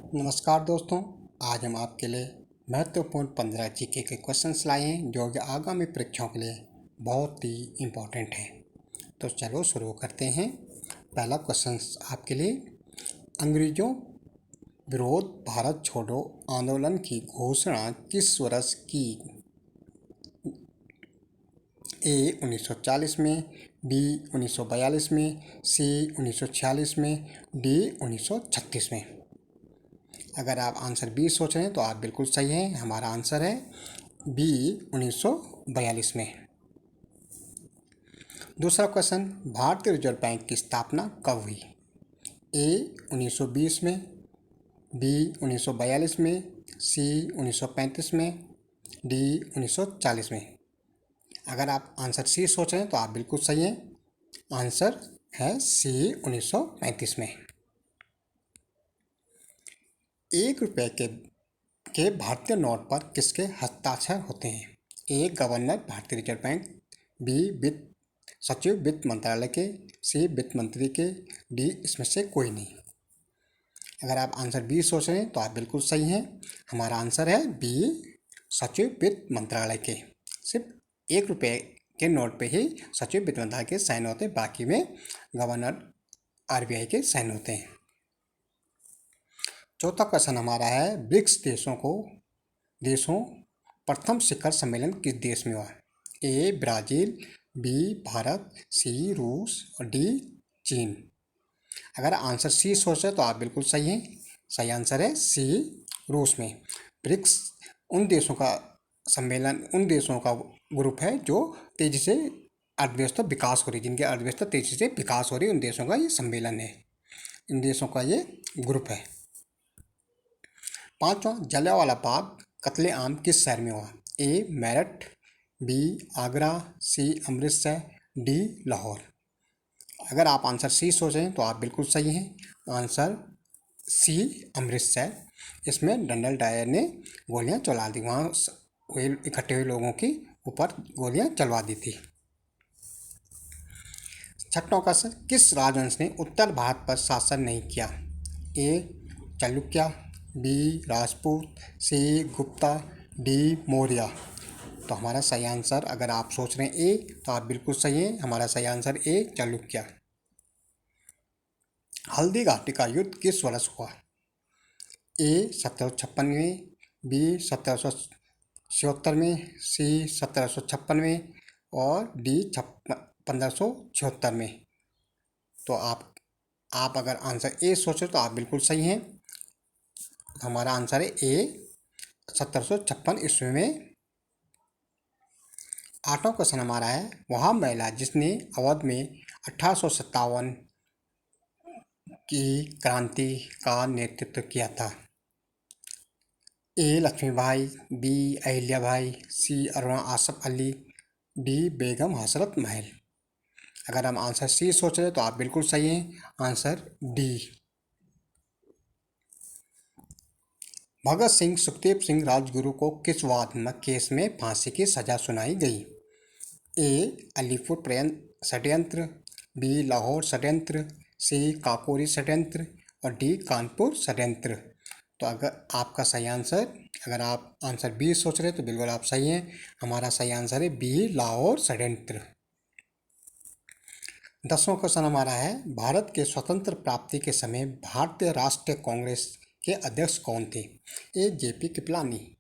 नमस्कार दोस्तों। आज हम आपके लिए महत्वपूर्ण 15 जीके के क्वेश्चंस लाए हैं जो कि आगामी परीक्षाओं के लिए बहुत ही इम्पोर्टेंट है। तो चलो शुरू करते हैं। पहला क्वेश्चन आपके लिए, अंग्रेजों विरोध भारत छोड़ो आंदोलन की घोषणा किस वर्ष की? ए 1940 में, बी 1942 में, सी 1946 में, डी 1936 में। अगर आप आंसर बी सोच रहे हैं तो आप बिल्कुल सही हैं। हमारा आंसर है बी 1942 में। दूसरा क्वेश्चन, भारतीय रिजर्व बैंक की स्थापना कब हुई? ए 1920 में, बी 1942 में, सी 1935 में, डी 1940 में। अगर आप आंसर सी सोच रहे हैं तो आप बिल्कुल सही हैं। आंसर है सी 1935 में। ₹1 के भारतीय नोट पर किसके हस्ताक्षर होते हैं? ए गवर्नर भारतीय रिजर्व बैंक, बी वित्त सचिव वित्त मंत्रालय के, सी वित्त मंत्री के, डी इसमें से कोई नहीं। अगर आप आंसर बी सोच रहे हैं तो आप बिल्कुल सही हैं। हमारा आंसर है बी सचिव वित्त मंत्रालय के। सिर्फ ₹1 के नोट पे ही सचिव वित्त मंत्रालय के साइन होते हैं, बाकी में गवर्नर आरबीआई के साइन होते हैं। चौथा क्वेश्चन हमारा है, ब्रिक्स देशों प्रथम शिखर सम्मेलन किस देश में हुआ? ए ब्राज़ील, बी भारत, सी रूस और डी चीन। अगर आंसर सी सोचे तो आप बिल्कुल सही हैं। सही आंसर है सी रूस में। ब्रिक्स उन देशों का ग्रुप है जो तेजी से अर्थव्यवस्था विकास हो रही, जिनकी अर्थव्यवस्था तेजी से विकास हो रही है, उन देशों का ये सम्मेलन है, इन देशों का ये ग्रुप है। पांचवा, जलियांवाला बाग कत्लेआम किस शहर में हुआ? ए मेरठ, बी आगरा, सी अमृतसर, डी लाहौर। अगर आप आंसर सी सोच रहे हैं तो आप बिल्कुल सही हैं। Answer C Amritsar. इसमें जनरल डायर ने गोलियां चला दी, वहाँ इकट्ठे हुए लोगों के ऊपर गोलियां चलवा दी थी। छठवां क्वेश्चन, किस राजवंश ने उत्तर भारत पर शासन नहीं किया? ए चालुक्य, बी राजपूत, सी गुप्ता, डी मौर्य। तो हमारा सही आंसर, अगर आप सोच रहे हैं ए तो आप बिल्कुल सही हैं। हमारा सही आंसर ए चालुक्य। हल्दी घाटी का युद्ध किस वर्ष हुआ? ए 1756 में, बी 1776 में, सी 1756 में और डी 1576 में। तो आप अगर आंसर ए सोचे तो आप बिल्कुल सही हैं। हमारा आंसर है ए 1756 ईस्वी में। आठवां क्वेश्चन हमारा है, वह महिला जिसने अवध में 1857 की क्रांति का नेतृत्व किया था? ए लक्ष्मीबाई, बी अहिल्याबाई, सी अरुणा आसफ अली, डी बेगम हसरत महल। अगर हम आंसर सी सोच रहे हैं तो आप बिल्कुल सही हैं। Answer D. भगत सिंह सुखदेव सिंह राजगुरु को किस वादनक केस में फांसी की सजा सुनाई गई? ए अलीपुर षड्यंत्र, बी लाहौर षड्यंत्र, सी काकोरी षड्यंत्र और डी कानपुर षड्यंत्र। तो अगर आप आंसर बी सोच रहे हैं तो बिल्कुल आप सही हैं। हमारा सही आंसर है बी लाहौर षड्यंत्र। 10वां क्वेश्चन हमारा है, भारत के स्वतंत्र प्राप्ति के समय भारतीय राष्ट्रीय कांग्रेस के अध्यक्ष कौन थे? ए जेपी कृपलानी,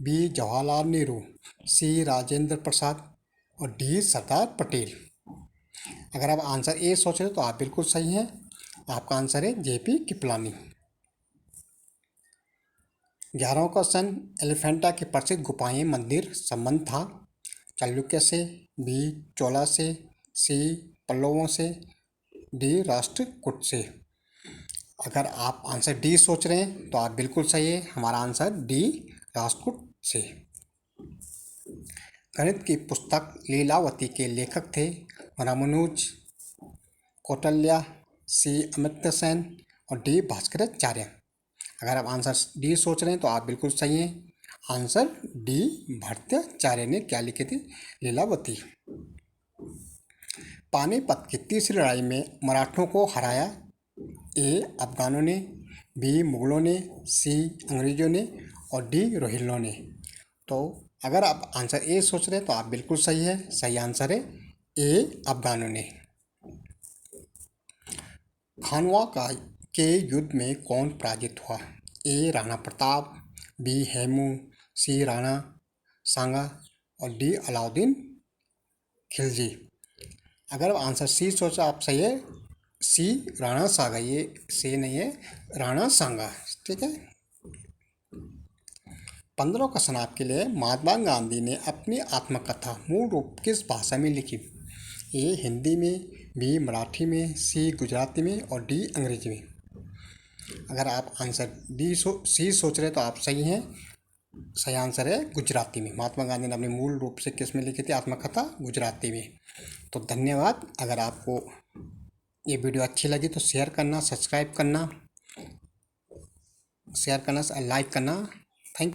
बी जवाहरलाल नेहरू, सी राजेंद्र प्रसाद और डी सरदार पटेल। अगर आप आंसर ए सोच रहे हो तो आप बिल्कुल सही हैं। आपका आंसर है जेपी कृपलानी। 11वां क्वेश्चन, एलिफेंटा की प्रसिद्ध गुफाएं मंदिर संबंध था? चालुक्य से, बी चोला से, सी पल्लवों से, डी राष्ट्रकूट से। अगर आप आंसर डी सोच रहे हैं तो आप बिल्कुल सही है। हमारा आंसर डी राष्ट्रकूट से। गणित की पुस्तक लीलावती के लेखक थे? रामानुज, कौटिल्य, सी अमित्य सेन और डी भास्कराचार्य। अगर आप आंसर डी सोच रहे हैं तो आप बिल्कुल सही हैं। आंसर डी भट्टाचार्य ने क्या लिखी थी? लीलावती। पानीपत की तीसरी लड़ाई में मराठों को हराया? ए अफगानों ने, बी मुगलों ने, सी अंग्रेजों ने और डी रोहिल्लों ने। तो अगर आप आंसर ए सोच रहे हैं तो आप बिल्कुल सही है। सही आंसर है ए अफगानों ने। खानवा का के युद्ध में कौन पराजित हुआ? ए राणा प्रताप, बी हेमू, सी राणा सांगा और डी अलाउद्दीन खिलजी। अगर आप आंसर सी सोचा आप सही है। सी राणा सांगा, ये सी नहीं है, राणा सांगा। ठीक है। 15 क्वेश्चन आपके लिए। महात्मा गांधी ने अपनी आत्मकथा मूल रूप किस भाषा में लिखी? ए हिंदी में, बी मराठी में, सी गुजराती में और डी अंग्रेजी में। अगर आप आंसर सी सोच रहे तो आप सही हैं। सही आंसर है गुजराती में। महात्मा गांधी ने अपने मूल रूप से किस में लिखी थी आत्मकथा? गुजराती में। तो धन्यवाद। अगर आपको ये वीडियो अच्छी लगी तो शेयर करना, सब्सक्राइब करना, लाइक करना।